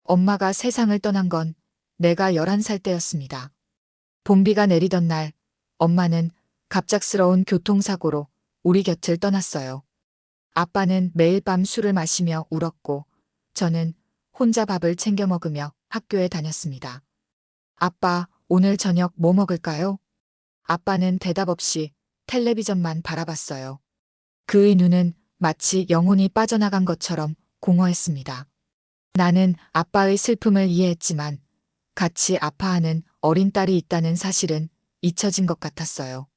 엄마가 세상을 떠난 건 내가 11살 때였습니다. 봄비가 내리던 날 엄마는 갑작스러운 교통사고로 우리 곁을 떠났어요. 아빠는 매일 밤 술을 마시며 울었고 저는 혼자 밥을 챙겨 먹으며 학교에 다녔습니다. 아빠, 오늘 저녁 뭐 먹을까요? 아빠는 대답 없이 텔레비전만 바라봤어요. 그의 눈은 마치 영혼이 빠져나간 것처럼 공허했습니다. 나는 아빠의 슬픔을 이해했지만 같이 아파하는 어린 딸이 있다는 사실은 잊혀진 것 같았어요.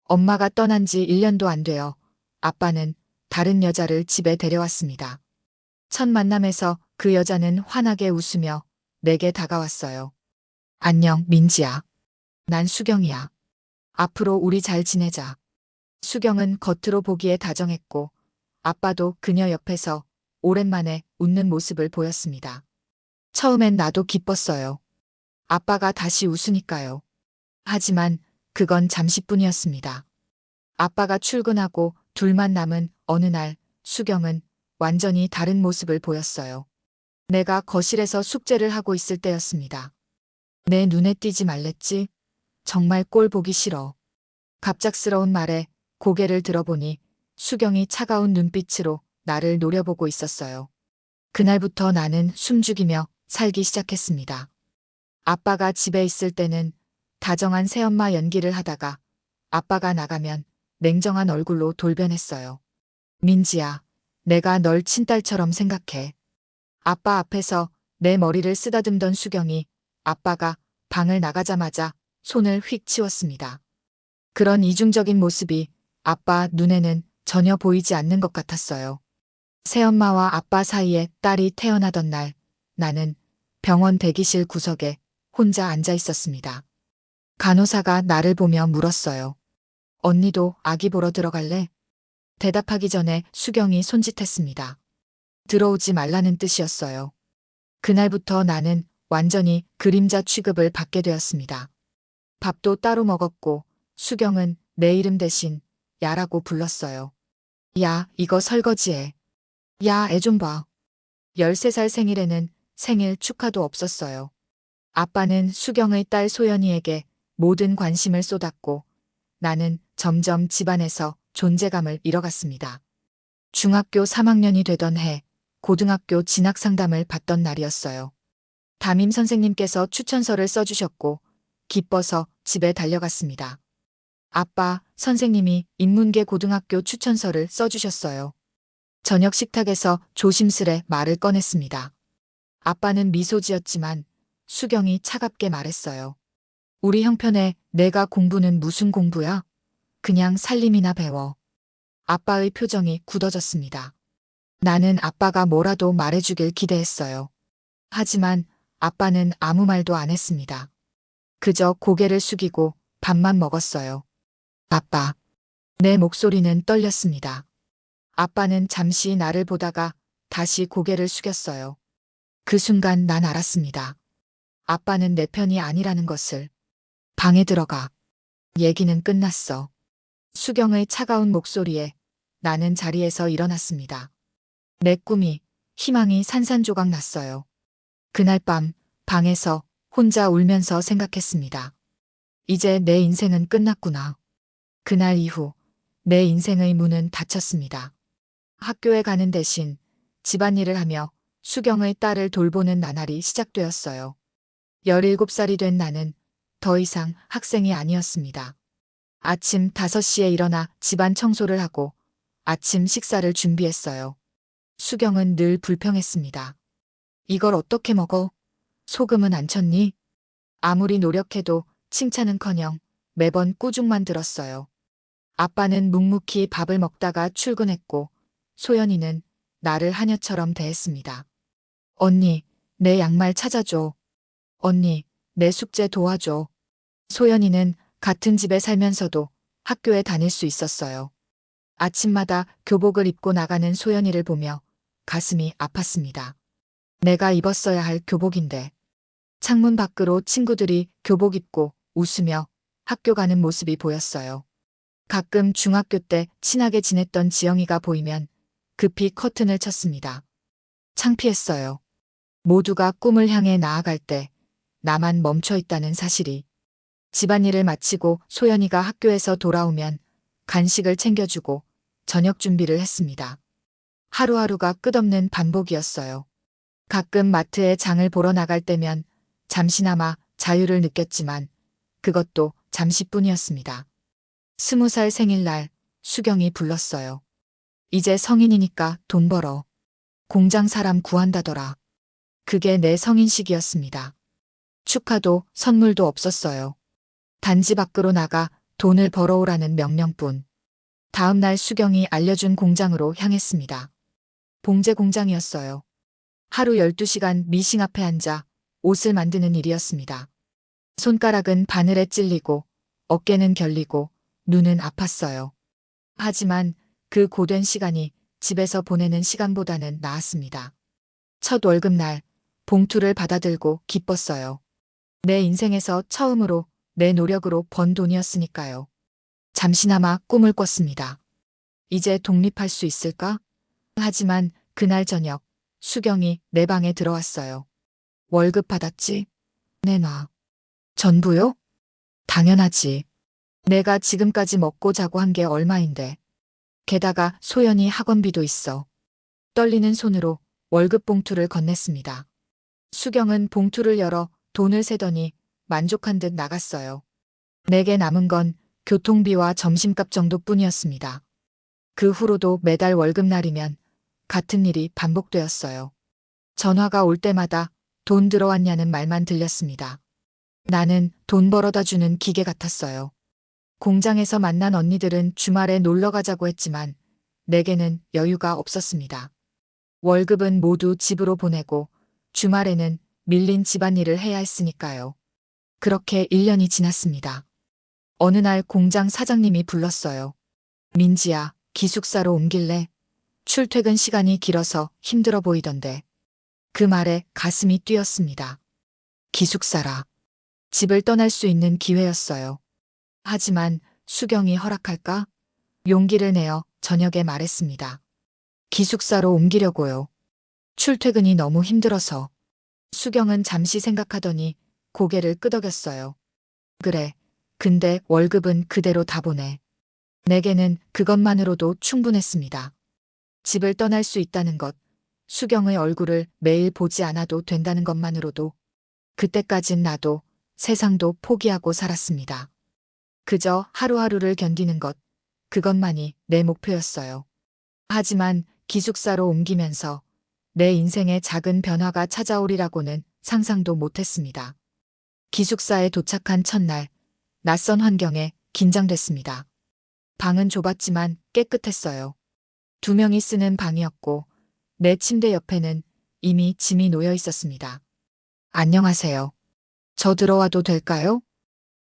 엄마가 떠난 지 1년도 안 되어 아빠는 다른 여자를 집에 데려왔습니다. 첫 만남에서 그 여자는 환하게 웃으며 내게 다가왔어요. 안녕, 민지야. 난 수경이야. 앞으로 우리 잘 지내자. 수경은 겉으로 보기에 다정했고 아빠도 그녀 옆에서 오랜만에 웃는 모습을 보였습니다. 처음엔 나도 기뻤어요. 아빠가 다시 웃으니까요. 하지만 그건 잠시뿐이었습니다. 아빠가 출근하고 둘만 남은 어느 날 수경은 완전히 다른 모습을 보였어요. 내가 거실에서 숙제를 하고 있을 때였습니다. 내 눈에 띄지 말랬지? 정말 꼴 보기 싫어. 갑작스러운 말에 고개를 들어보니 수경이 차가운 눈빛으로 나를 노려보고 있었어요. 그날부터 나는 숨죽이며 살기 시작했습니다. 아빠가 집에 있을 때는 다정한 새엄마 연기를 하다가 아빠가 나가면 냉정한 얼굴로 돌변했어요. 민지야, 내가 널 친딸처럼 생각해. 아빠 앞에서 내 머리를 쓰다듬던 수경이 아빠가 방을 나가자마자 손을 휙 치웠습니다. 그런 이중적인 모습이 아빠 눈에는 전혀 보이지 않는 것 같았어요. 새엄마와 아빠 사이에 딸이 태어나던 날 나는 병원 대기실 구석에 혼자 앉아 있었습니다. 간호사가 나를 보며 물었어요. 언니도 아기 보러 들어갈래? 대답하기 전에 수경이 손짓했습니다. 들어오지 말라는 뜻이었어요. 그날부터 나는 완전히 그림자 취급을 받게 되었습니다. 밥도 따로 먹었고 수경은 내 이름 대신 야라고 불렀어요. 야, 이거 설거지해. 야, 애 좀 봐. 13살 생일에는 생일 축하도 없었어요. 아빠는 수경의 딸 소연이에게 모든 관심을 쏟았고 나는 점점 집안에서 존재감을 잃어갔습니다. 중학교 3학년이 되던 해 고등학교 진학 상담을 받던 날이었어요. 담임 선생님께서 추천서를 써주셨고 기뻐서 집에 달려갔습니다. 아빠, 선생님이 인문계 고등학교 추천서를 써주셨어요. 저녁 식탁에서 조심스레 말을 꺼냈습니다. 아빠는 미소 지었지만 수경이 차갑게 말했어요. 우리 형편에 내가 공부는 무슨 공부야? 그냥 살림이나 배워. 아빠의 표정이 굳어졌습니다. 나는 아빠가 뭐라도 말해주길 기대했어요. 하지만 아빠는 아무 말도 안 했습니다. 그저 고개를 숙이고 밥만 먹었어요. 아빠. 내 목소리는 떨렸습니다. 아빠는 잠시 나를 보다가 다시 고개를 숙였어요. 그 순간 난 알았습니다. 아빠는 내 편이 아니라는 것을. 방에 들어가. 얘기는 끝났어. 수경의 차가운 목소리에 나는 자리에서 일어났습니다. 내 꿈이, 희망이 산산조각 났어요. 그날 밤 방에서 혼자 울면서 생각했습니다. 이제 내 인생은 끝났구나. 그날 이후 내 인생의 문은 닫혔습니다. 학교에 가는 대신 집안일을 하며 수경의 딸을 돌보는 나날이 시작되었어요. 17살이 된 나는 더 이상 학생이 아니었습니다. 아침 5시에 일어나 집안 청소를 하고 아침 식사를 준비했어요. 수경은 늘 불평했습니다. 이걸 어떻게 먹어? 소금은 안 쳤니? 아무리 노력해도 칭찬은커녕 매번 꾸중만 들었어요. 아빠는 묵묵히 밥을 먹다가 출근했고 소연이는 나를 하녀처럼 대했습니다. 언니, 내 양말 찾아줘. 언니, 내 숙제 도와줘. 소연이는 같은 집에 살면서도 학교에 다닐 수 있었어요. 아침마다 교복을 입고 나가는 소연이를 보며 가슴이 아팠습니다. 내가 입었어야 할 교복인데. 창문 밖으로 친구들이 교복 입고 웃으며 학교 가는 모습이 보였어요. 가끔 중학교 때 친하게 지냈던 지영이가 보이면 급히 커튼을 쳤습니다. 창피했어요. 모두가 꿈을 향해 나아갈 때 나만 멈춰 있다는 사실이. 집안일을 마치고 소연이가 학교에서 돌아오면 간식을 챙겨주고 저녁 준비를 했습니다. 하루하루가 끝없는 반복이었어요. 가끔 마트에 장을 보러 나갈 때면 잠시나마 자유를 느꼈지만 그것도 잠시뿐이었습니다. 20살 생일날 수경이 불렀어요. 이제 성인이니까 돈 벌어. 공장 사람 구한다더라. 그게 내 성인식이었습니다. 축하도 선물도 없었어요. 단지 밖으로 나가 돈을 벌어오라는 명령뿐. 다음 날 수경이 알려준 공장으로 향했습니다. 봉제 공장이었어요. 하루 12시간 미싱 앞에 앉아 옷을 만드는 일이었습니다. 손가락은 바늘에 찔리고 어깨는 결리고 눈은 아팠어요. 하지만 그 고된 시간이 집에서 보내는 시간보다는 나았습니다. 첫 월급날 봉투를 받아들고 기뻤어요. 내 인생에서 처음으로 내 노력으로 번 돈이었으니까요. 잠시나마 꿈을 꿨습니다. 이제 독립할 수 있을까? 하지만 그날 저녁 수경이 내 방에 들어왔어요. 월급 받았지? 내놔. 전부요? 당연하지. 내가 지금까지 먹고 자고 한 게 얼마인데. 게다가 소연이 학원비도 있어. 떨리는 손으로 월급 봉투를 건넸습니다. 수경은 봉투를 열어 돈을 세더니 만족한 듯 나갔어요. 내게 남은 건 교통비와 점심값 정도뿐이었습니다. 그 후로도 매달 월급날이면 같은 일이 반복되었어요. 전화가 올 때마다 돈 들어왔냐는 말만 들렸습니다. 나는 돈 벌어다 주는 기계 같았어요. 공장에서 만난 언니들은 주말에 놀러 가자고 했지만 내게는 여유가 없었습니다. 월급은 모두 집으로 보내고 주말에는 밀린 집안일을 해야 했으니까요. 그렇게 1년이 지났습니다. 어느 날 공장 사장님이 불렀어요. 민지야, 기숙사로 옮길래? 출퇴근 시간이 길어서 힘들어 보이던데. 그 말에 가슴이 뛰었습니다. 기숙사라. 집을 떠날 수 있는 기회였어요. 하지만 수경이 허락할까? 용기를 내어 저녁에 말했습니다. 기숙사로 옮기려고요. 출퇴근이 너무 힘들어서. 수경은 잠시 생각하더니 고개를 끄덕였어요. 그래. 근데 월급은 그대로 다 보내. 내게는 그것만으로도 충분했습니다. 집을 떠날 수 있다는 것, 수경의 얼굴을 매일 보지 않아도 된다는 것만으로도 그때까진 나도 세상도 포기하고 살았습니다. 그저 하루하루를 견디는 것, 그것만이 내 목표였어요. 하지만 기숙사로 옮기면서 내 인생에 작은 변화가 찾아오리라고는 상상도 못했습니다. 기숙사에 도착한 첫날, 낯선 환경에 긴장됐습니다. 방은 좁았지만 깨끗했어요. 2명이 쓰는 방이었고 내 침대 옆에는 이미 짐이 놓여 있었습니다. 안녕하세요. 저 들어와도 될까요?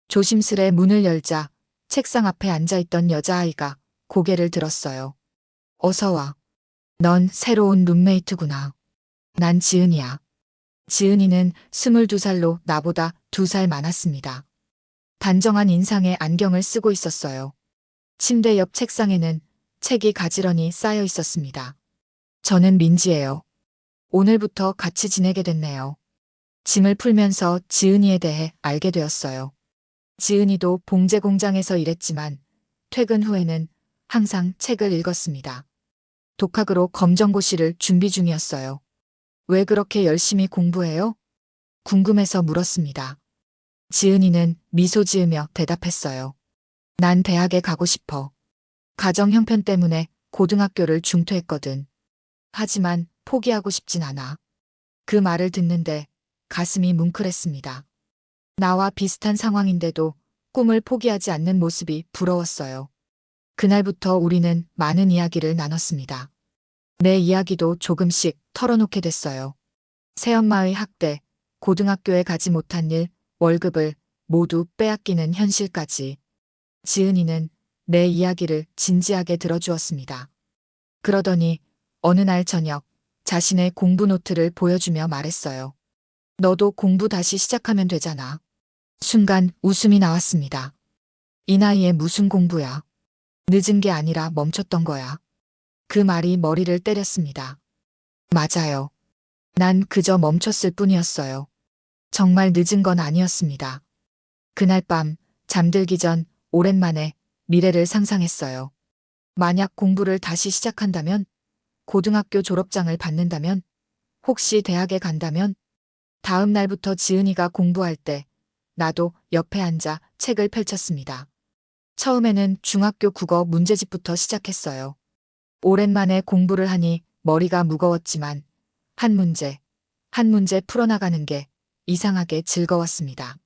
조심스레 문을 열자 책상 앞에 앉아있던 여자아이가 고개를 들었어요. 어서 와. 넌 새로운 룸메이트구나. 난 지은이야. 지은이는 22살로 나보다 2살 많았습니다. 단정한 인상에 안경을 쓰고 있었어요. 침대 옆 책상에는 책이 가지런히 쌓여 있었습니다. 저는 민지예요. 오늘부터 같이 지내게 됐네요. 짐을 풀면서 지은이에 대해 알게 되었어요. 지은이도 봉제 공장에서 일했지만 퇴근 후에는 항상 책을 읽었습니다. 독학으로 검정고시를 준비 중이었어요. 왜 그렇게 열심히 공부해요? 궁금해서 물었습니다. 지은이는 미소 지으며 대답했어요. 난 대학에 가고 싶어. 가정 형편 때문에 고등학교를 중퇴했거든. 하지만 포기하고 싶진 않아. 그 말을 듣는데 가슴이 뭉클했습니다. 나와 비슷한 상황인데도 꿈을 포기하지 않는 모습이 부러웠어요. 그날부터 우리는 많은 이야기를 나눴습니다. 내 이야기도 조금씩 털어놓게 됐어요. 새엄마의 학대, 고등학교에 가지 못한 일, 월급을 모두 빼앗기는 현실까지. 지은이는 내 이야기를 진지하게 들어주었습니다. 그러더니 어느 날 저녁 자신의 공부 노트를 보여주며 말했어요. 너도 공부 다시 시작하면 되잖아. 순간 웃음이 나왔습니다. 이 나이에 무슨 공부야. 늦은 게 아니라 멈췄던 거야. 그 말이 머리를 때렸습니다. 맞아요. 난 그저 멈췄을 뿐이었어요. 정말 늦은 건 아니었습니다. 그날 밤 잠들기 전 오랜만에 미래를 상상했어요. 만약 공부를 다시 시작한다면, 고등학교 졸업장을 받는다면, 혹시 대학에 간다면, 다음 날부터 지은이가 공부할 때 나도 옆에 앉아 책을 펼쳤습니다. 처음에는 중학교 국어 문제집부터 시작했어요. 오랜만에 공부를 하니 머리가 무거웠지만 한 문제, 한 문제 풀어나가는 게 이상하게 즐거웠습니다.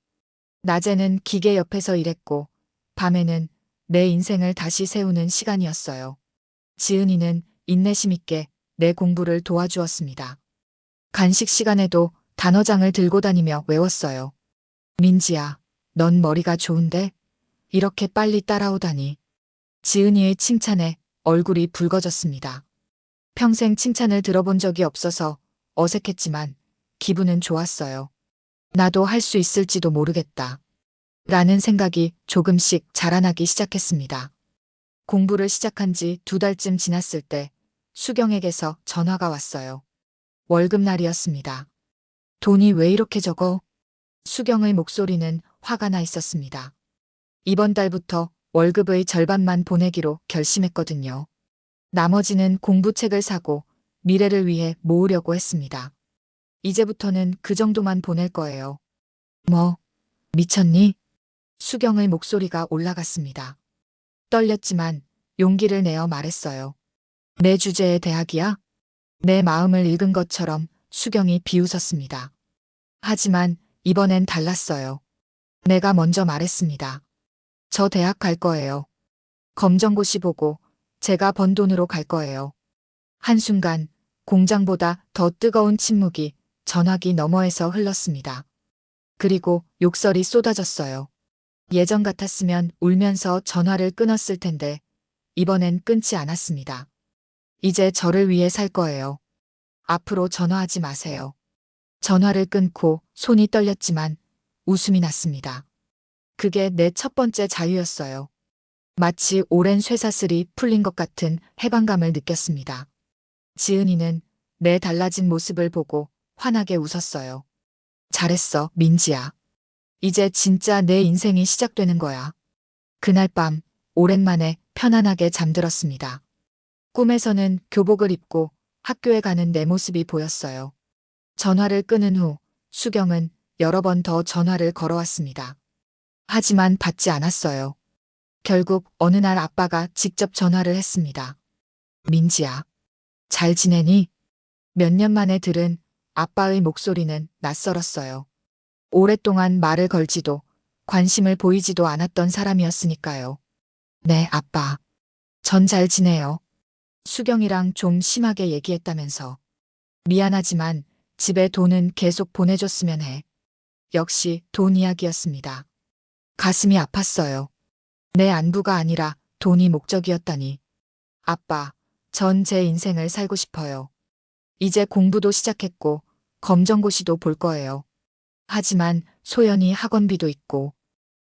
낮에는 기계 옆에서 일했고 밤에는 내 인생을 다시 세우는 시간이었어요. 지은이는 인내심 있게 내 공부를 도와주었습니다. 간식 시간에도 단어장을 들고 다니며 외웠어요. 민지야, 넌 머리가 좋은데? 이렇게 빨리 따라오다니. 지은이의 칭찬에 얼굴이 붉어졌습니다. 평생 칭찬을 들어본 적이 없어서 어색했지만 기분은 좋았어요. 나도 할 수 있을지도 모르겠다. 라는 생각이 조금씩 자라나기 시작했습니다. 공부를 시작한 지 2달쯤 지났을 때 수경에게서 전화가 왔어요. 월급날이었습니다. 돈이 왜 이렇게 적어? 수경의 목소리는 화가 나 있었습니다. 이번 달부터 월급의 절반만 보내기로 결심했거든요. 나머지는 공부책을 사고 미래를 위해 모으려고 했습니다. 이제부터는 그 정도만 보낼 거예요. 뭐, 미쳤니? 수경의 목소리가 올라갔습니다. 떨렸지만 용기를 내어 말했어요. 내 주제의 대학이야? 내 마음을 읽은 것처럼 수경이 비웃었습니다. 하지만 이번엔 달랐어요. 내가 먼저 말했습니다. 저 대학 갈 거예요. 검정고시 보고 제가 번 돈으로 갈 거예요. 한순간 공장보다 더 뜨거운 침묵이 전화기 너머에서 흘렀습니다. 그리고 욕설이 쏟아졌어요. 예전 같았으면 울면서 전화를 끊었을 텐데 이번엔 끊지 않았습니다. 이제 저를 위해 살 거예요. 앞으로 전화하지 마세요. 전화를 끊고 손이 떨렸지만 웃음이 났습니다. 그게 내 첫 번째 자유였어요. 마치 오랜 쇠사슬이 풀린 것 같은 해방감을 느꼈습니다. 지은이는 내 달라진 모습을 보고 환하게 웃었어요. 잘했어, 민지야. 이제 진짜 내 인생이 시작되는 거야. 그날 밤 오랜만에 편안하게 잠들었습니다. 꿈에서는 교복을 입고 학교에 가는 내 모습이 보였어요. 전화를 끊은 후 수경은 여러 번 더 전화를 걸어왔습니다. 하지만 받지 않았어요. 결국 어느 날 아빠가 직접 전화를 했습니다. 민지야, 잘 지내니? 몇 년 만에 들은 아빠의 목소리는 낯설었어요. 오랫동안 말을 걸지도 관심을 보이지도 않았던 사람이었으니까요. 네, 아빠. 전 잘 지내요. 수경이랑 좀 심하게 얘기했다면서. 미안하지만 집에 돈은 계속 보내줬으면 해. 역시 돈 이야기였습니다. 가슴이 아팠어요. 내 안부가 아니라 돈이 목적이었다니. 아빠, 전 제 인생을 살고 싶어요. 이제 공부도 시작했고 검정고시도 볼 거예요. 하지만 소연이 학원비도 있고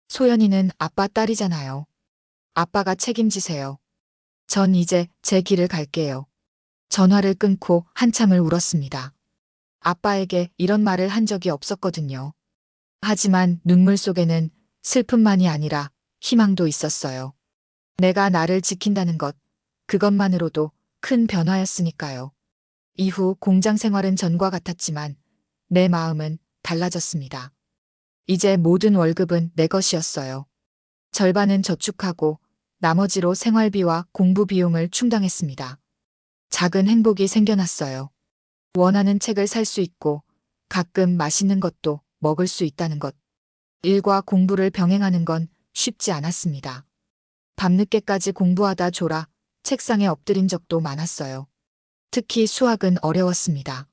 소연이는 아빠 딸이잖아요. 아빠가 책임지세요. 전 이제 제 길을 갈게요. 전화를 끊고 한참을 울었습니다. 아빠에게 이런 말을 한 적이 없었거든요. 하지만 눈물 속에는 슬픔만이 아니라 희망도 있었어요. 내가 나를 지킨다는 것, 그것만으로도 큰 변화였으니까요. 이후 공장 생활은 전과 같았지만 내 마음은 달라졌습니다. 이제 모든 월급은 내 것이었어요. 절반은 저축하고 나머지로 생활비와 공부 비용을 충당했습니다. 작은 행복이 생겨났어요. 원하는 책을 살 수 있고 가끔 맛있는 것도 먹을 수 있다는 것. 일과 공부를 병행하는 건 쉽지 않았습니다. 밤늦게까지 공부하다 졸아 책상에 엎드린 적도 많았어요. 특히 수학은 어려웠습니다.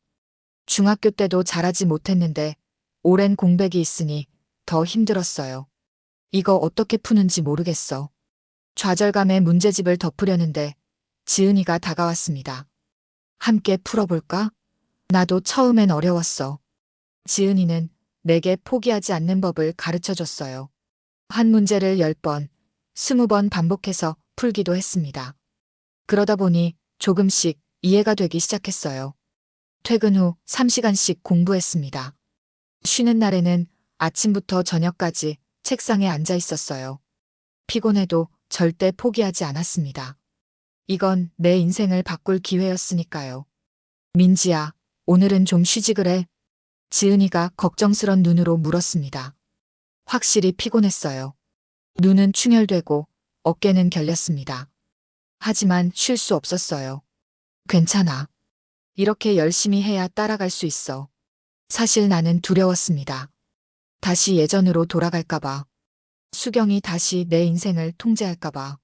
중학교 때도 잘하지 못했는데 오랜 공백이 있으니 더 힘들었어요. 이거 어떻게 푸는지 모르겠어. 좌절감에 문제집을 덮으려는데 지은이가 다가왔습니다. 함께 풀어볼까? 나도 처음엔 어려웠어. 지은이는 내게 포기하지 않는 법을 가르쳐줬어요. 한 문제를 10번, 20번 반복해서 풀기도 했습니다. 그러다 보니 조금씩 이해가 되기 시작했어요. 퇴근 후 3시간씩 공부했습니다. 쉬는 날에는 아침부터 저녁까지 책상에 앉아 있었어요. 피곤해도 절대 포기하지 않았습니다. 이건 내 인생을 바꿀 기회였으니까요. 민지야, 오늘은 좀 쉬지 그래? 지은이가 걱정스런 눈으로 물었습니다. 확실히 피곤했어요. 눈은 충혈되고 어깨는 결렸습니다. 하지만 쉴 수 없었어요. 괜찮아. 이렇게 열심히 해야 따라갈 수 있어. 사실 나는 두려웠습니다. 다시 예전으로 돌아갈까봐. 수경이 다시 내 인생을 통제할까봐.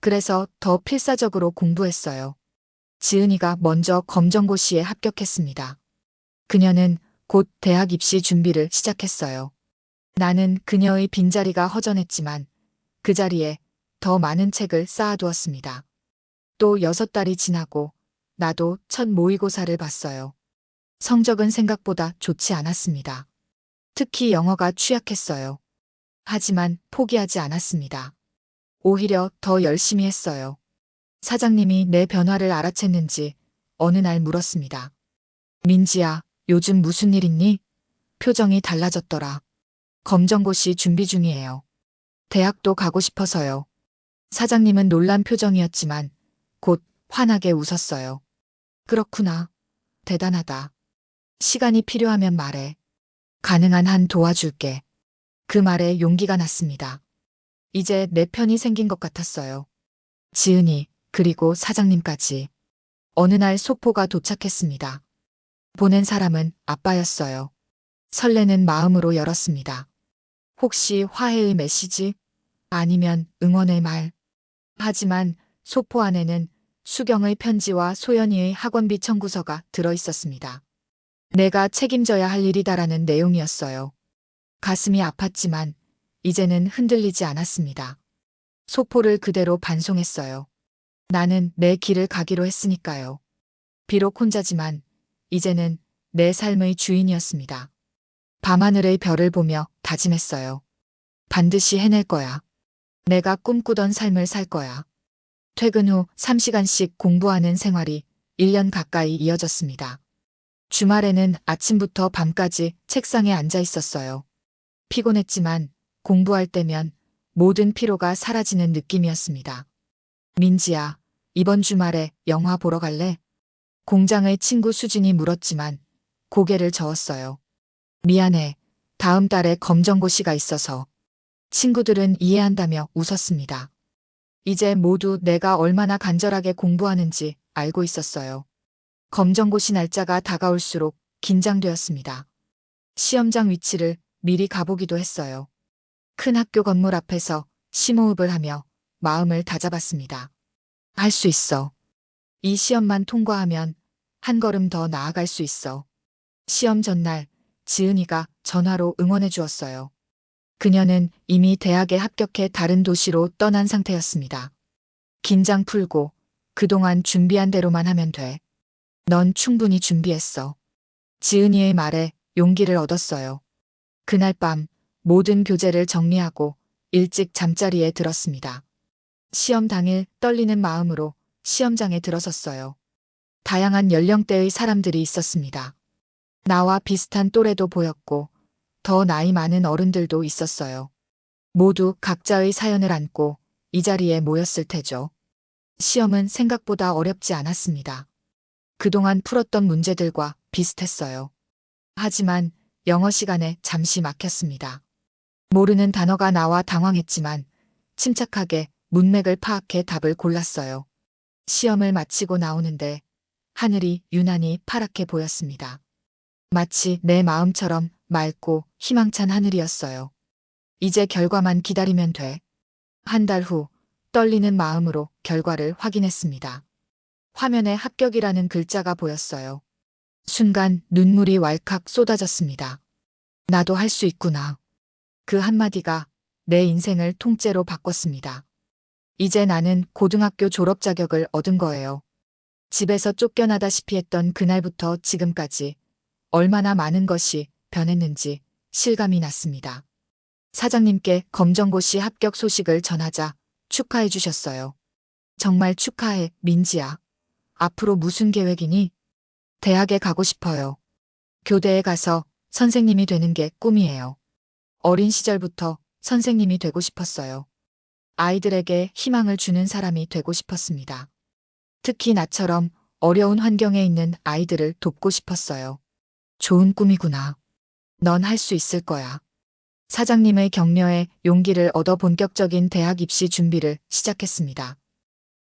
그래서 더 필사적으로 공부했어요. 지은이가 먼저 검정고시에 합격했습니다. 그녀는 곧 대학 입시 준비를 시작했어요. 나는 그녀의 빈자리가 허전했지만 그 자리에 더 많은 책을 쌓아두었습니다. 또 6달이 지나고 나도 첫 모의고사를 봤어요. 성적은 생각보다 좋지 않았습니다. 특히 영어가 취약했어요. 하지만 포기하지 않았습니다. 오히려 더 열심히 했어요. 사장님이 내 변화를 알아챘는지 어느 날 물었습니다. 민지야, 요즘 무슨 일 있니? 표정이 달라졌더라. 검정고시 준비 중이에요. 대학도 가고 싶어서요. 사장님은 놀란 표정이었지만 곧 환하게 웃었어요. 그렇구나. 대단하다. 시간이 필요하면 말해. 가능한 한 도와줄게. 그 말에 용기가 났습니다. 이제 내 편이 생긴 것 같았어요. 지은이, 그리고 사장님까지. 어느 날 소포가 도착했습니다. 보낸 사람은 아빠였어요. 설레는 마음으로 열었습니다. 혹시 화해의 메시지? 아니면 응원의 말? 하지만 소포 안에는 수경의 편지와 소연이의 학원비 청구서가 들어 있었습니다. 내가 책임져야 할 일이다라는 내용이었어요. 가슴이 아팠지만 이제는 흔들리지 않았습니다. 소포를 그대로 반송했어요. 나는 내 길을 가기로 했으니까요. 비록 혼자지만 이제는 내 삶의 주인이었습니다. 밤하늘의 별을 보며 다짐했어요. 반드시 해낼 거야. 내가 꿈꾸던 삶을 살 거야. 퇴근 후 3시간씩 공부하는 생활이 1년 가까이 이어졌습니다. 주말에는 아침부터 밤까지 책상에 앉아 있었어요. 피곤했지만 공부할 때면 모든 피로가 사라지는 느낌이었습니다. 민지야, 이번 주말에 영화 보러 갈래? 공장의 친구 수진이 물었지만 고개를 저었어요. 미안해. 다음 달에 검정고시가 있어서. 친구들은 이해한다며 웃었습니다. 이제 모두 내가 얼마나 간절하게 공부하는지 알고 있었어요. 검정고시 날짜가 다가올수록 긴장되었습니다. 시험장 위치를 미리 가보기도 했어요. 큰 학교 건물 앞에서 심호흡을 하며 마음을 다잡았습니다. 할 수 있어. 이 시험만 통과하면 한 걸음 더 나아갈 수 있어. 시험 전날 지은이가 전화로 응원해 주었어요. 그녀는 이미 대학에 합격해 다른 도시로 떠난 상태였습니다. 긴장 풀고 그동안 준비한 대로만 하면 돼. 넌 충분히 준비했어. 지은이의 말에 용기를 얻었어요. 그날 밤 모든 교재를 정리하고 일찍 잠자리에 들었습니다. 시험 당일 떨리는 마음으로 시험장에 들어섰어요. 다양한 연령대의 사람들이 있었습니다. 나와 비슷한 또래도 보였고 더 나이 많은 어른들도 있었어요. 모두 각자의 사연을 안고 이 자리에 모였을 테죠. 시험은 생각보다 어렵지 않았습니다. 그동안 풀었던 문제들과 비슷했어요. 하지만 영어 시간에 잠시 막혔습니다. 모르는 단어가 나와 당황했지만 침착하게 문맥을 파악해 답을 골랐어요. 시험을 마치고 나오는데 하늘이 유난히 파랗게 보였습니다. 마치 내 마음처럼 맑고 희망찬 하늘이었어요. 이제 결과만 기다리면 돼. 한 달 후 떨리는 마음으로 결과를 확인했습니다. 화면에 합격이라는 글자가 보였어요. 순간 눈물이 왈칵 쏟아졌습니다. 나도 할 수 있구나. 그 한마디가 내 인생을 통째로 바꿨습니다. 이제 나는 고등학교 졸업 자격을 얻은 거예요. 집에서 쫓겨나다시피 했던 그날부터 지금까지 얼마나 많은 것이 변했는지 실감이 났습니다. 사장님께 검정고시 합격 소식을 전하자 축하해 주셨어요. 정말 축하해, 민지야. 앞으로 무슨 계획이니? 대학에 가고 싶어요. 교대에 가서 선생님이 되는 게 꿈이에요. 어린 시절부터 선생님이 되고 싶었어요. 아이들에게 희망을 주는 사람이 되고 싶었습니다. 특히 나처럼 어려운 환경에 있는 아이들을 돕고 싶었어요. 좋은 꿈이구나. 넌 할 수 있을 거야. 사장님의 격려에 용기를 얻어 본격적인 대학 입시 준비를 시작했습니다.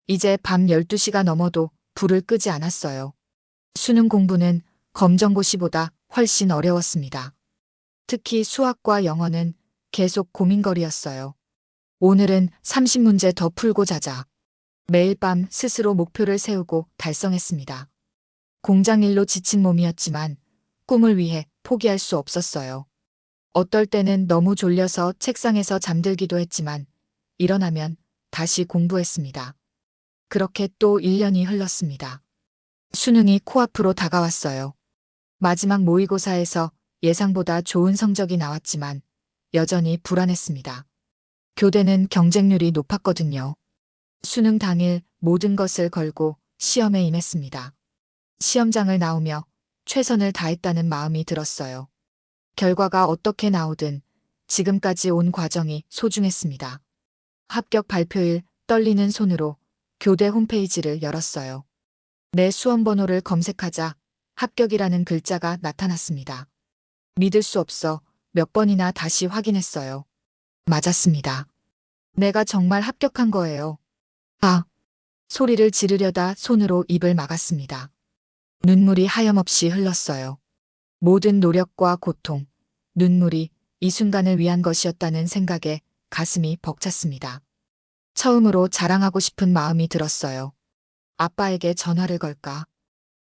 이제 밤 12시가 넘어도 불을 끄지 않았어요. 수능 공부는 검정고시보다 훨씬 어려웠습니다. 특히 수학과 영어는 계속 고민거리였어요. 오늘은 30문제 더 풀고 자자. 매일 밤 스스로 목표를 세우고 달성했습니다. 공장일로 지친 몸이었지만 꿈을 위해 포기할 수 없었어요. 어떨 때는 너무 졸려서 책상에서 잠들기도 했지만 일어나면 다시 공부했습니다. 그렇게 또 1년이 흘렀습니다. 수능이 코앞으로 다가왔어요. 마지막 모의고사에서 예상보다 좋은 성적이 나왔지만 여전히 불안했습니다. 교대는 경쟁률이 높았거든요. 수능 당일 모든 것을 걸고 시험에 임했습니다. 시험장을 나오며 최선을 다했다는 마음이 들었어요. 결과가 어떻게 나오든 지금까지 온 과정이 소중했습니다. 합격 발표일 떨리는 손으로 교대 홈페이지를 열었어요. 내 수험번호를 검색하자 합격이라는 글자가 나타났습니다. 믿을 수 없어 몇 번이나 다시 확인했어요. 맞았습니다. 내가 정말 합격한 거예요. 아! 소리를 지르려다 손으로 입을 막았습니다. 눈물이 하염없이 흘렀어요. 모든 노력과 고통, 눈물이 이 순간을 위한 것이었다는 생각에 가슴이 벅찼습니다. 처음으로 자랑하고 싶은 마음이 들었어요. 아빠에게 전화를 걸까?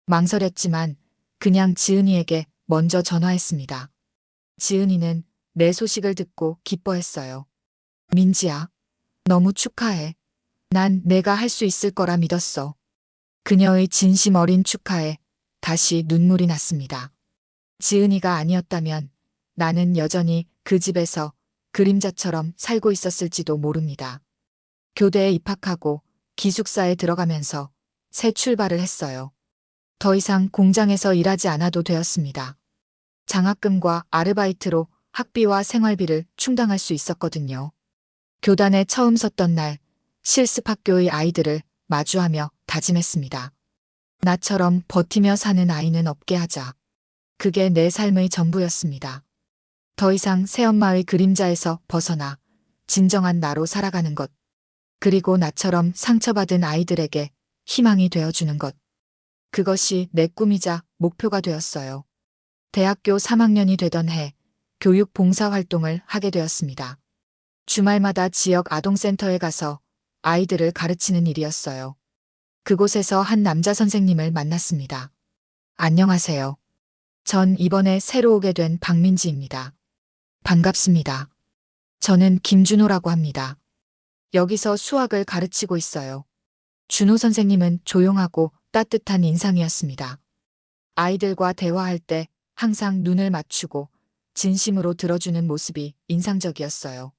망설였지만 그냥 지은이에게 먼저 전화했습니다. 지은이는 내 소식을 듣고 기뻐했어요. 민지야, 너무 축하해. 난 내가 할 수 있을 거라 믿었어. 그녀의 진심 어린 축하에 다시 눈물이 났습니다. 지은이가 아니었다면 나는 여전히 그 집에서 그림자처럼 살고 있었을지도 모릅니다. 교대에 입학하고 기숙사에 들어가면서 새 출발을 했어요. 더 이상 공장에서 일하지 않아도 되었습니다. 장학금과 아르바이트로 학비와 생활비를 충당할 수 있었거든요. 교단에 처음 섰던 날 실습학교의 아이들을 마주하며 다짐했습니다. 나처럼 버티며 사는 아이는 없게 하자. 그게 내 삶의 전부였습니다. 더 이상 새엄마의 그림자에서 벗어나 진정한 나로 살아가는 것. 그리고 나처럼 상처받은 아이들에게 희망이 되어주는 것. 그것이 내 꿈이자 목표가 되었어요. 대학교 3학년이 되던 해 교육 봉사활동을 하게 되었습니다. 주말마다 지역 아동센터에 가서 아이들을 가르치는 일이었어요. 그곳에서 한 남자 선생님을 만났습니다. 안녕하세요. 전 이번에 새로 오게 된 박민지입니다. 반갑습니다. 저는 김준호라고 합니다. 여기서 수학을 가르치고 있어요. 준호 선생님은 조용하고 따뜻한 인상이었습니다. 아이들과 대화할 때 항상 눈을 맞추고 진심으로 들어주는 모습이 인상적이었어요.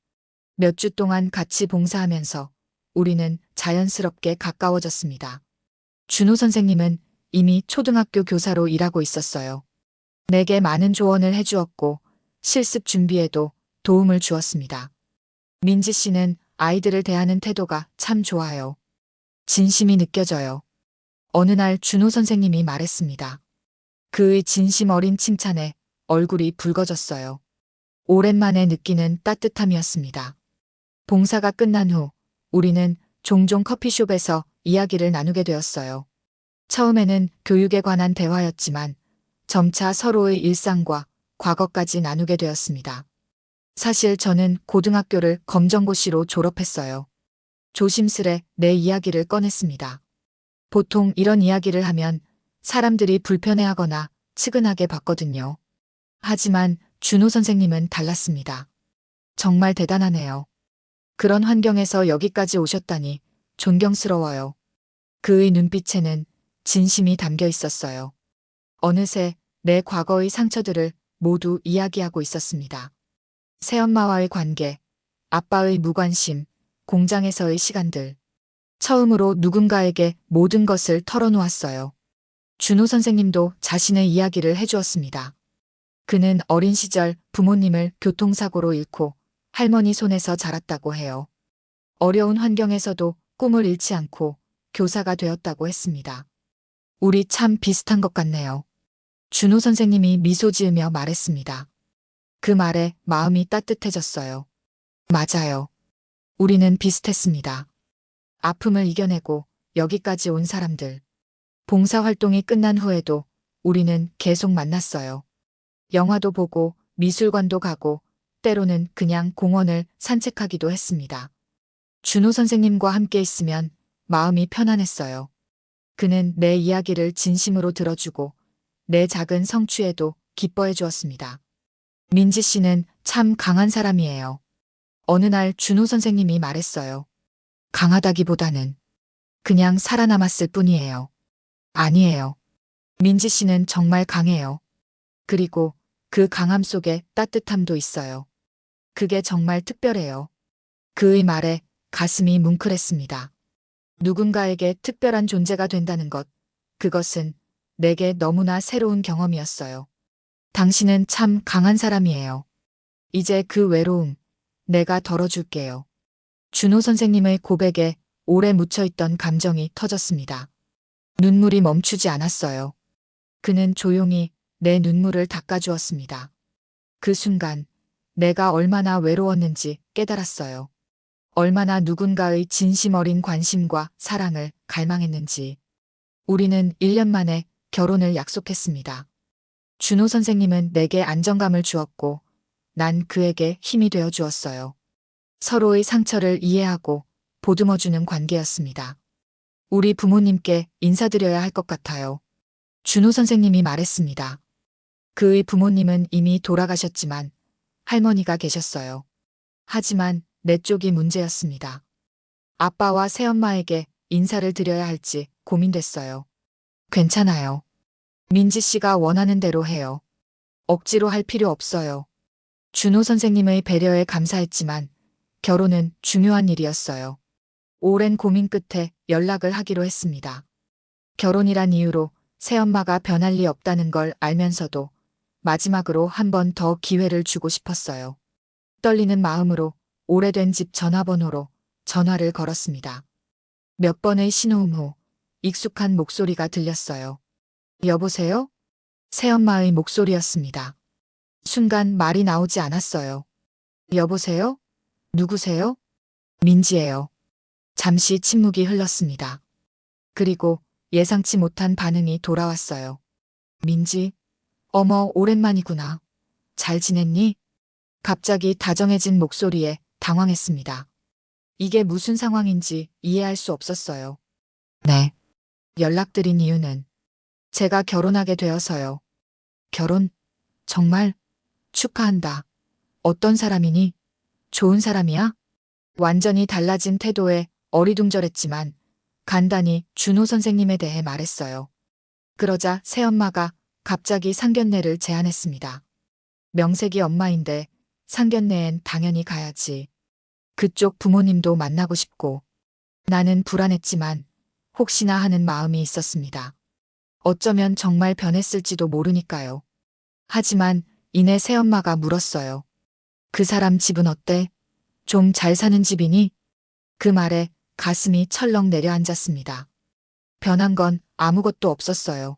몇 주 동안 같이 봉사하면서 우리는 자연스럽게 가까워졌습니다. 준호 선생님은 이미 초등학교 교사로 일하고 있었어요. 내게 많은 조언을 해주었고 실습 준비에도 도움을 주었습니다. 민지 씨는 아이들을 대하는 태도가 참 좋아요. 진심이 느껴져요. 어느 날 준호 선생님이 말했습니다. 그의 진심 어린 칭찬에 얼굴이 붉어졌어요. 오랜만에 느끼는 따뜻함이었습니다. 봉사가 끝난 후 우리는 종종 커피숍에서 이야기를 나누게 되었어요. 처음에는 교육에 관한 대화였지만 점차 서로의 일상과 과거까지 나누게 되었습니다. 사실 저는 고등학교를 검정고시로 졸업했어요. 조심스레 내 이야기를 꺼냈습니다. 보통 이런 이야기를 하면 사람들이 불편해하거나 측은하게 봤거든요. 하지만 준호 선생님은 달랐습니다. 정말 대단하네요. 그런 환경에서 여기까지 오셨다니 존경스러워요. 그의 눈빛에는 진심이 담겨 있었어요. 어느새 내 과거의 상처들을 모두 이야기하고 있었습니다. 새엄마와의 관계, 아빠의 무관심, 공장에서의 시간들. 처음으로 누군가에게 모든 것을 털어놓았어요. 준호 선생님도 자신의 이야기를 해주었습니다. 그는 어린 시절 부모님을 교통사고로 잃고 할머니 손에서 자랐다고 해요. 어려운 환경에서도 꿈을 잃지 않고 교사가 되었다고 했습니다. 우리 참 비슷한 것 같네요. 준호 선생님이 미소 지으며 말했습니다. 그 말에 마음이 따뜻해졌어요. 맞아요. 우리는 비슷했습니다. 아픔을 이겨내고 여기까지 온 사람들. 봉사활동이 끝난 후에도 우리는 계속 만났어요. 영화도 보고 미술관도 가고 때로는 그냥 공원을 산책하기도 했습니다. 준호 선생님과 함께 있으면 마음이 편안했어요. 그는 내 이야기를 진심으로 들어주고 내 작은 성취에도 기뻐해 주었습니다. 민지 씨는 참 강한 사람이에요. 어느 날 준호 선생님이 말했어요. 강하다기보다는 그냥 살아남았을 뿐이에요. 아니에요. 민지 씨는 정말 강해요. 그리고 그 강함 속에 따뜻함도 있어요. 그게 정말 특별해요. 그의 말에 가슴이 뭉클했습니다. 누군가에게 특별한 존재가 된다는 것, 그것은 내게 너무나 새로운 경험이었어요. 당신은 참 강한 사람이에요. 이제 그 외로움, 내가 덜어줄게요. 준호 선생님의 고백에 오래 묻혀있던 감정이 터졌습니다. 눈물이 멈추지 않았어요. 그는 조용히 내 눈물을 닦아주었습니다. 그 순간 내가 얼마나 외로웠는지 깨달았어요. 얼마나 누군가의 진심 어린 관심과 사랑을 갈망했는지. 우리는 1년 만에 결혼을 약속했습니다. 준호 선생님은 내게 안정감을 주었고 난 그에게 힘이 되어 주었어요. 서로의 상처를 이해하고 보듬어주는 관계였습니다. 우리 부모님께 인사드려야 할 것 같아요. 준호 선생님이 말했습니다. 그의 부모님은 이미 돌아가셨지만 할머니가 계셨어요. 하지만 내 쪽이 문제였습니다. 아빠와 새엄마에게 인사를 드려야 할지 고민됐어요. 괜찮아요. 민지 씨가 원하는 대로 해요. 억지로 할 필요 없어요. 준호 선생님의 배려에 감사했지만 결혼은 중요한 일이었어요. 오랜 고민 끝에 연락을 하기로 했습니다. 결혼이란 이유로 새엄마가 변할 리 없다는 걸 알면서도 마지막으로 한 번 더 기회를 주고 싶었어요. 떨리는 마음으로 오래된 집 전화번호로 전화를 걸었습니다. 몇 번의 신호음 후 익숙한 목소리가 들렸어요. 여보세요? 새엄마의 목소리였습니다. 순간 말이 나오지 않았어요. 여보세요? 누구세요? 민지예요. 잠시 침묵이 흘렀습니다. 그리고 예상치 못한 반응이 돌아왔어요. 민지, 어머, 오랜만이구나. 잘 지냈니? 갑자기 다정해진 목소리에 당황했습니다. 이게 무슨 상황인지 이해할 수 없었어요. 네. 연락드린 이유는 제가 결혼하게 되어서요. 결혼? 정말? 축하한다. 어떤 사람이니? 좋은 사람이야? 완전히 달라진 태도에 어리둥절했지만 간단히 준호 선생님에 대해 말했어요. 그러자 새엄마가 갑자기 상견례를 제안했습니다. 명색이 엄마인데 상견례엔 당연히 가야지. 그쪽 부모님도 만나고 싶고 나는 불안했지만 혹시나 하는 마음이 있었습니다. 어쩌면 정말 변했을지도 모르니까요. 하지만 이내 새엄마가 물었어요. 그 사람 집은 어때? 좀 잘 사는 집이니? 그 말에 가슴이 철렁 내려앉았습니다. 변한 건 아무것도 없었어요.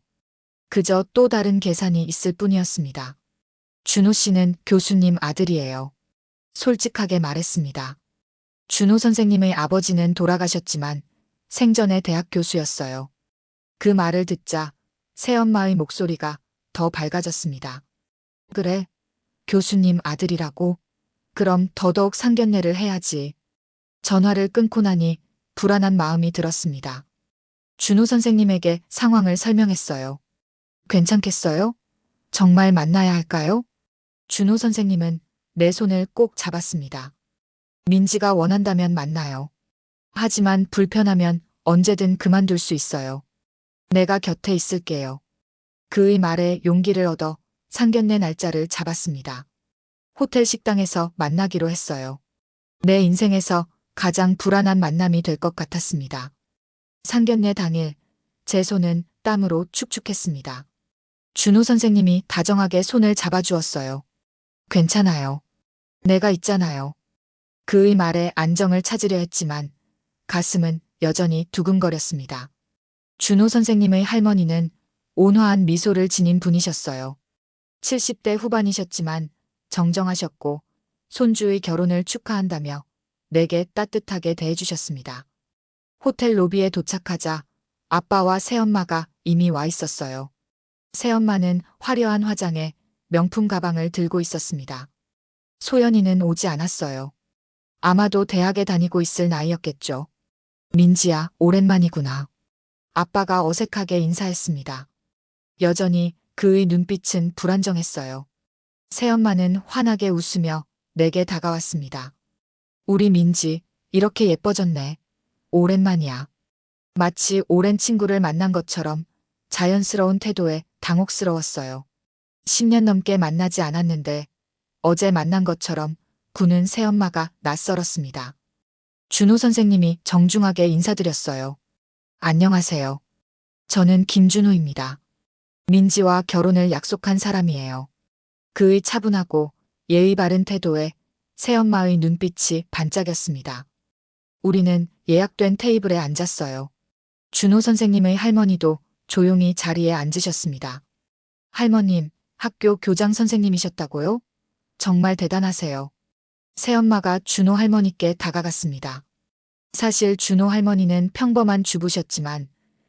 그저 또 다른 계산이 있을 뿐이었습니다. 준호 씨는 교수님 아들이에요. 솔직하게 말했습니다. 준호 선생님의 아버지는 돌아가셨지만 생전에 대학 교수였어요. 그 말을 듣자 새엄마의 목소리가 더 밝아졌습니다. 그래, 교수님 아들이라고? 그럼 더더욱 상견례를 해야지. 전화를 끊고 나니 불안한 마음이 들었습니다. 준호 선생님에게 상황을 설명했어요. 괜찮겠어요? 정말 만나야 할까요? 준호 선생님은 내 손을 꼭 잡았습니다. 민지가 원한다면 만나요. 하지만 불편하면 언제든 그만둘 수 있어요. 내가 곁에 있을게요. 그의 말에 용기를 얻어 상견례 날짜를 잡았습니다. 호텔 식당에서 만나기로 했어요. 내 인생에서 가장 불안한 만남이 될 것 같았습니다. 상견례 당일 제 손은 땀으로 축축했습니다. 준호 선생님이 다정하게 손을 잡아주었어요. 괜찮아요. 내가 있잖아요. 그의 말에 안정을 찾으려 했지만 가슴은 여전히 두근거렸습니다. 준호 선생님의 할머니는 온화한 미소를 지닌 분이셨어요. 70대 후반이셨지만 정정하셨고 손주의 결혼을 축하한다며 내게 따뜻하게 대해주셨습니다. 호텔 로비에 도착하자 아빠와 새엄마가 이미 와 있었어요. 새엄마는 화려한 화장에 명품 가방을 들고 있었습니다. 소연이는 오지 않았어요. 아마도 대학에 다니고 있을 나이였겠죠. 민지야, 오랜만이구나. 아빠가 어색하게 인사했습니다. 여전히 그의 눈빛은 불안정했어요. 새엄마는 환하게 웃으며 내게 다가왔습니다. 우리 민지, 이렇게 예뻐졌네. 오랜만이야. 마치 오랜 친구를 만난 것처럼 자연스러운 태도에 당혹스러웠어요. 10년 넘게 만나지 않았는데 어제 만난 것처럼 구는 새엄마가 낯설었습니다. 준호 선생님이 정중하게 인사드렸어요. 안녕하세요. 저는 김준호입니다. 민지와 결혼을 약속한 사람이에요. 그의 차분하고 예의 바른 태도에 새엄마의 눈빛이 반짝였습니다. 우리는 예약된 테이블에 앉았어요. 준호 선생님의 할머니도 조용히 자리에 앉으셨습니다. 할머님, 학교 교장 선생님이셨다고요? 정말 대단하세요. 새엄마가 준호 할머니께 다가갔습니다. 사실 준호 할머니는 평범한 주부셨지만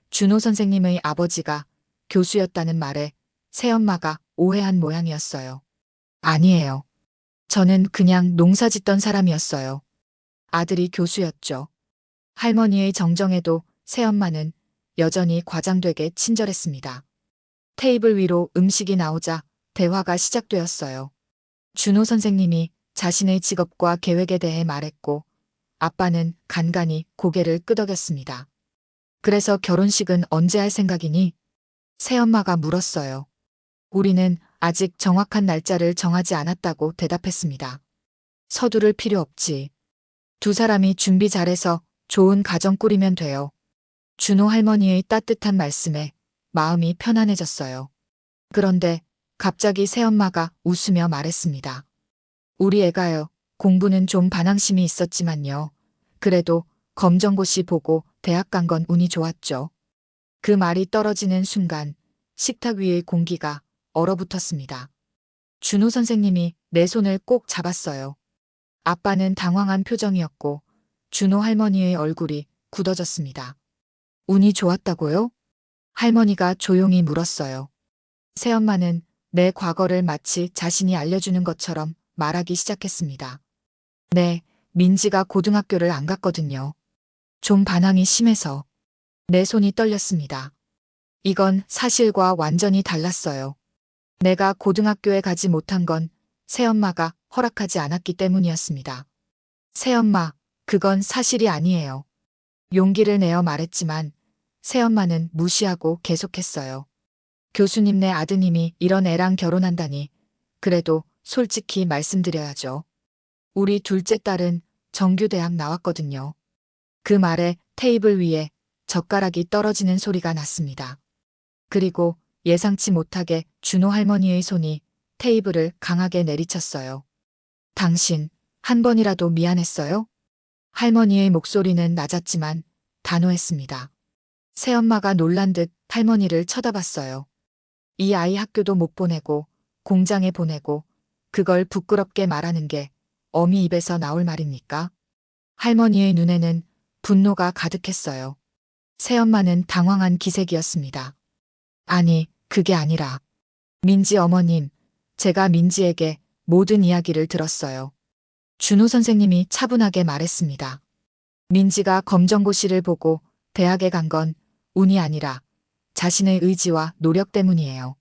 준호 선생님의 아버지가 교수였다는 말에 새엄마가 오해한 모양이었어요. 아니에요. 저는 그냥 농사 짓던 사람이었어요. 아들이 교수였죠. 할머니의 정정에도 새엄마는 여전히 과장되게 친절했습니다. 테이블 위로 음식이 나오자 대화가 시작되었어요. 준호 선생님이 자신의 직업과 계획에 대해 말했고 아빠는 간간히 고개를 끄덕였습니다. 그래서 결혼식은 언제 할 생각이니? 새엄마가 물었어요. 우리는 아직 정확한 날짜를 정하지 않았다고 대답했습니다. 서두를 필요 없지. 두 사람이 준비 잘해서 좋은 가정 꾸리면 돼요. 준호 할머니의 따뜻한 말씀에 마음이 편안해졌어요. 그런데 갑자기 새엄마가 웃으며 말했습니다. 우리 애가요. 공부는 좀 반항심이 있었지만요. 그래도 검정고시 보고 대학 간 건 운이 좋았죠. 그 말이 떨어지는 순간 식탁 위의 공기가 얼어붙었습니다. 준호 선생님이 내 손을 꼭 잡았어요. 아빠는 당황한 표정이었고 준호 할머니의 얼굴이 굳어졌습니다. 운이 좋았다고요? 할머니가 조용히 물었어요. 새엄마는 내 과거를 마치 자신이 알려주는 것처럼 말하기 시작했습니다. 네, 민지가 고등학교를 안 갔거든요. 좀 반항이 심해서 내 손이 떨렸습니다. 이건 사실과 완전히 달랐어요. 내가 고등학교에 가지 못한 건 새엄마가 허락하지 않았기 때문이었습니다. 새엄마, 그건 사실이 아니에요. 용기를 내어 말했지만 새엄마는 무시하고 계속했어요. 교수님네 아드님이 이런 애랑 결혼한다니. 그래도 솔직히 말씀드려야죠. 우리 둘째 딸은 정규대학 나왔거든요. 그 말에 테이블 위에 젓가락이 떨어지는 소리가 났습니다. 그리고 예상치 못하게 준호 할머니의 손이 테이블을 강하게 내리쳤어요. 당신, 한 번이라도 미안했어요? 할머니의 목소리는 낮았지만 단호했습니다. 새엄마가 놀란 듯 할머니를 쳐다봤어요. 이 아이 학교도 못 보내고 공장에 보내고 그걸 부끄럽게 말하는 게 어미 입에서 나올 말입니까? 할머니의 눈에는 분노가 가득했어요. 새엄마는 당황한 기색이었습니다. 아니, 그게 아니라 민지 어머님, 제가 민지에게 모든 이야기를 들었어요. 준호 선생님이 차분하게 말했습니다. 민지가 검정고시를 보고 대학에 간 건 운이 아니라 자신의 의지와 노력 때문이에요.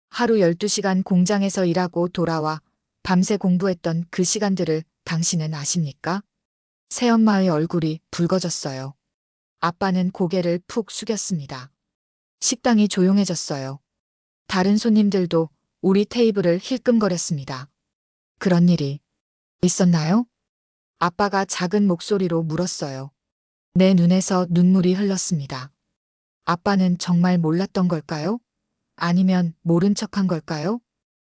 하루 12시간 공장에서 일하고 돌아와 밤새 공부했던 그 시간들을 당신은 아십니까? 새엄마의 얼굴이 붉어졌어요. 아빠는 고개를 푹 숙였습니다. 식당이 조용해졌어요. 다른 손님들도 우리 테이블을 힐끔거렸습니다. 그런 일이 있었나요? 아빠가 작은 목소리로 물었어요. 내 눈에서 눈물이 흘렀습니다. 아빠는 정말 몰랐던 걸까요? 아니면 모른 척한 걸까요?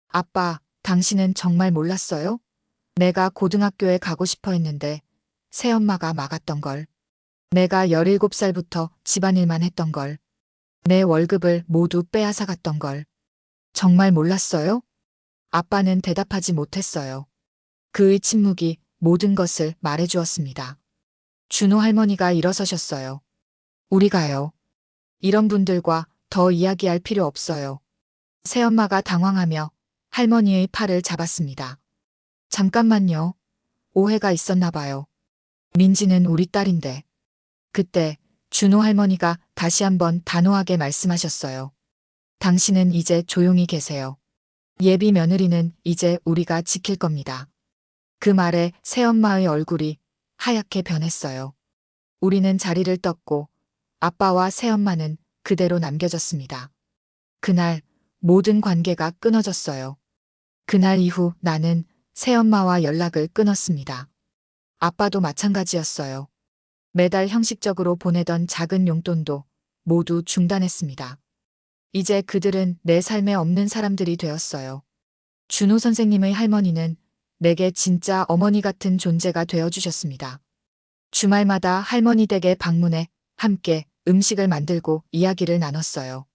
아빠, 당신은 정말 몰랐어요? 내가 고등학교에 가고 싶어 했는데 새엄마가 막았던 걸. 내가 17살부터 집안일만 했던 걸. 내 월급을 모두 빼앗아 갔던 걸. 정말 몰랐어요? 아빠는 대답하지 못했어요. 그의 침묵이 모든 것을 말해주었습니다. 준호 할머니가 일어서셨어요. 우리 가요. 이런 분들과 더 이야기할 필요 없어요. 새엄마가 당황하며 할머니의 팔을 잡았습니다. 잠깐만요. 오해가 있었나 봐요. 민지는 우리 딸인데. 그때 준호 할머니가 다시 한번 단호하게 말씀하셨어요. 당신은 이제 조용히 계세요. 예비 며느리는 이제 우리가 지킬 겁니다. 그 말에 새엄마의 얼굴이 하얗게 변했어요. 우리는 자리를 떴고 아빠와 새엄마는 그대로 남겨졌습니다. 그날 모든 관계가 끊어졌어요. 그날 이후 나는 새엄마와 연락을 끊었습니다. 아빠도 마찬가지였어요. 매달 형식적으로 보내던 작은 용돈도 모두 중단했습니다. 이제 그들은 내 삶에 없는 사람들이 되었어요. 준호 선생님의 할머니는 내게 진짜 어머니 같은 존재가 되어주셨습니다. 주말마다 할머니 댁에 방문해 함께 음식을 만들고 이야기를 나눴어요.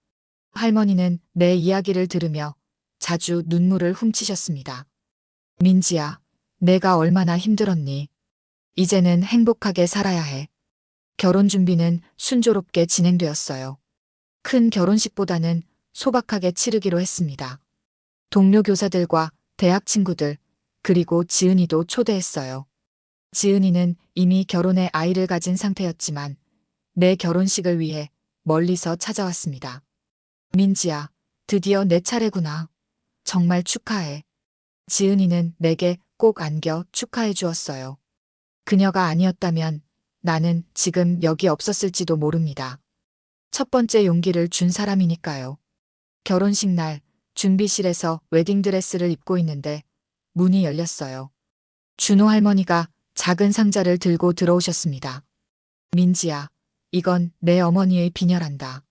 할머니는 내 이야기를 들으며 자주 눈물을 훔치셨습니다. 민지야, 내가 얼마나 힘들었니? 이제는 행복하게 살아야 해. 결혼 준비는 순조롭게 진행되었어요. 큰 결혼식보다는 소박하게 치르기로 했습니다. 동료 교사들과 대학 친구들, 그리고 지은이도 초대했어요. 지은이는 이미 결혼해 아이를 가진 상태였지만 내 결혼식을 위해 멀리서 찾아왔습니다. 민지야, 드디어 내 차례구나. 정말 축하해. 지은이는 내게 꼭 안겨 축하해 주었어요. 그녀가 아니었다면 나는 지금 여기 없었을지도 모릅니다. 첫 번째 용기를 준 사람이니까요. 결혼식 날 준비실에서 웨딩드레스를 입고 있는데 문이 열렸어요. 준호 할머니가 작은 상자를 들고 들어오셨습니다. 민지야, 이건 내 어머니의 비녀란다.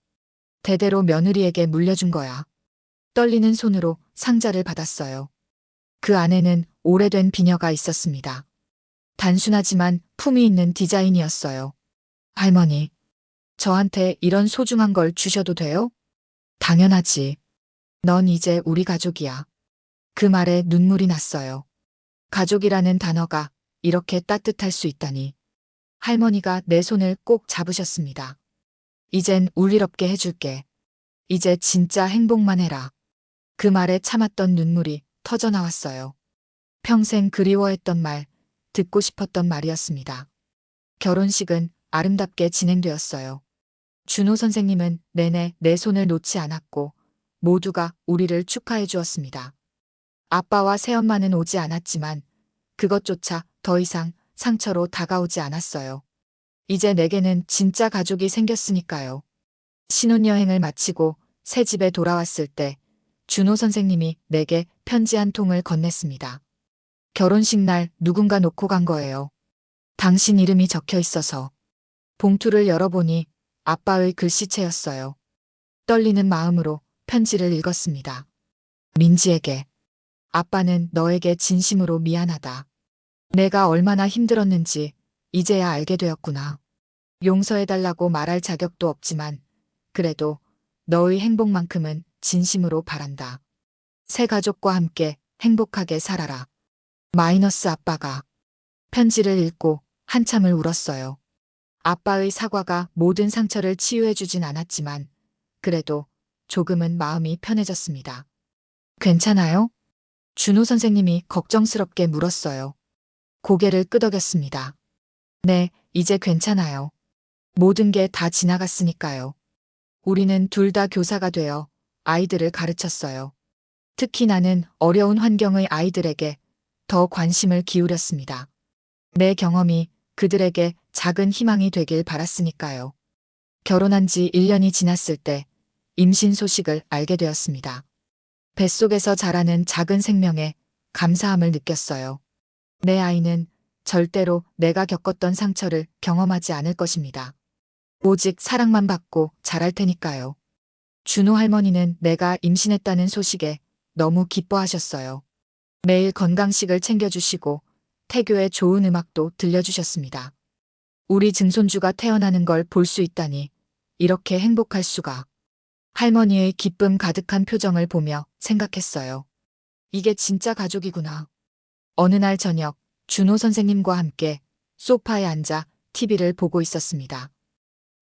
대대로 며느리에게 물려준 거야. 떨리는 손으로 상자를 받았어요. 그 안에는 오래된 비녀가 있었습니다. 단순하지만 품이 있는 디자인이었어요. 할머니, 저한테 이런 소중한 걸 주셔도 돼요? 당연하지. 넌 이제 우리 가족이야. 그 말에 눈물이 났어요. 가족이라는 단어가 이렇게 따뜻할 수 있다니. 할머니가 내 손을 꼭 잡으셨습니다. 이젠 울 일 없게 해줄게. 이제 진짜 행복만 해라. 그 말에 참았던 눈물이 터져 나왔어요. 평생 그리워했던 말, 듣고 싶었던 말이었습니다. 결혼식은 아름답게 진행되었어요. 준호 선생님은 내내 내 손을 놓지 않았고 모두가 우리를 축하해 주었습니다. 아빠와 새엄마는 오지 않았지만 그것조차 더 이상 상처로 다가오지 않았어요. 이제 내게는 진짜 가족이 생겼으니까요. 신혼여행을 마치고 새 집에 돌아왔을 때 준호 선생님이 내게 편지 한 통을 건넸습니다. 결혼식 날 누군가 놓고 간 거예요. 당신 이름이 적혀 있어서. 봉투를 열어보니 아빠의 글씨체였어요. 떨리는 마음으로 편지를 읽었습니다. 민지에게. 아빠는 너에게 진심으로 미안하다. 내가 얼마나 힘들었는지 이제야 알게 되었구나. 용서해달라고 말할 자격도 없지만 그래도 너의 행복만큼은 진심으로 바란다. 새 가족과 함께 행복하게 살아라. 마이너스 아빠가. 편지를 읽고 한참을 울었어요. 아빠의 사과가 모든 상처를 치유해주진 않았지만 그래도 조금은 마음이 편해졌습니다. 괜찮아요? 준호 선생님이 걱정스럽게 물었어요. 고개를 끄덕였습니다. 네, 이제 괜찮아요. 모든 게 다 지나갔으니까요. 우리는 둘 다 교사가 되어 아이들을 가르쳤어요. 특히 나는 어려운 환경의 아이들에게 더 관심을 기울였습니다. 내 경험이 그들에게 작은 희망이 되길 바랐으니까요. 결혼한 지 1년이 지났을 때 임신 소식을 알게 되었습니다. 뱃속에서 자라는 작은 생명에 감사함을 느꼈어요. 내 아이는 절대로 내가 겪었던 상처를 경험하지 않을 것입니다. 오직 사랑만 받고 잘할 테니까요. 준호 할머니는 내가 임신했다는 소식에 너무 기뻐하셨어요. 매일 건강식을 챙겨주시고 태교의 좋은 음악도 들려주셨습니다. 우리 증손주가 태어나는 걸 볼 수 있다니 이렇게 행복할 수가. 할머니의 기쁨 가득한 표정을 보며 생각했어요. 이게 진짜 가족이구나. 어느 날 저녁 준호 선생님과 함께 소파에 앉아 TV를 보고 있었습니다.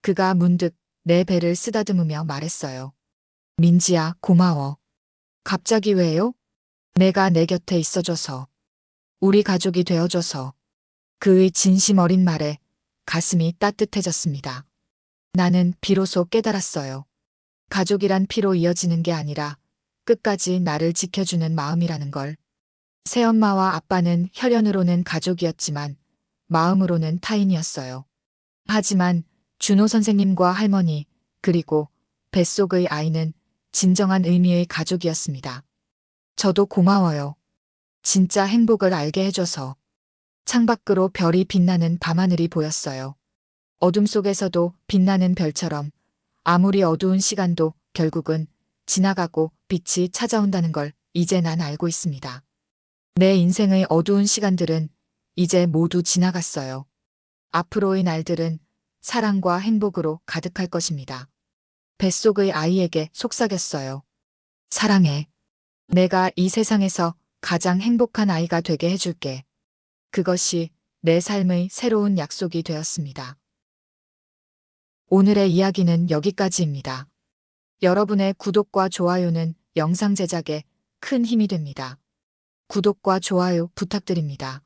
그가 문득 내 배를 쓰다듬으며 말했어요. 민지야, 고마워. 갑자기 왜요? 내가 내 곁에 있어줘서. 우리 가족이 되어줘서. 그의 진심 어린 말에 가슴이 따뜻해졌습니다. 나는 비로소 깨달았어요. 가족이란 피로 이어지는 게 아니라 끝까지 나를 지켜주는 마음이라는 걸. 새엄마와 아빠는 혈연으로는 가족이었지만 마음으로는 타인이었어요. 하지만 준호 선생님과 할머니 그리고 뱃속의 아이는 진정한 의미의 가족이었습니다. 저도 고마워요. 진짜 행복을 알게 해줘서. 창밖으로 별이 빛나는 밤하늘이 보였어요. 어둠 속에서도 빛나는 별처럼 아무리 어두운 시간도 결국은 지나가고 빛이 찾아온다는 걸 이제 난 알고 있습니다. 내 인생의 어두운 시간들은 이제 모두 지나갔어요. 앞으로의 날들은 사랑과 행복으로 가득할 것입니다. 뱃속의 아이에게 속삭였어요. 사랑해. 내가 이 세상에서 가장 행복한 아이가 되게 해줄게. 그것이 내 삶의 새로운 약속이 되었습니다. 오늘의 이야기는 여기까지입니다. 여러분의 구독과 좋아요는 영상 제작에 큰 힘이 됩니다. 구독과 좋아요 부탁드립니다.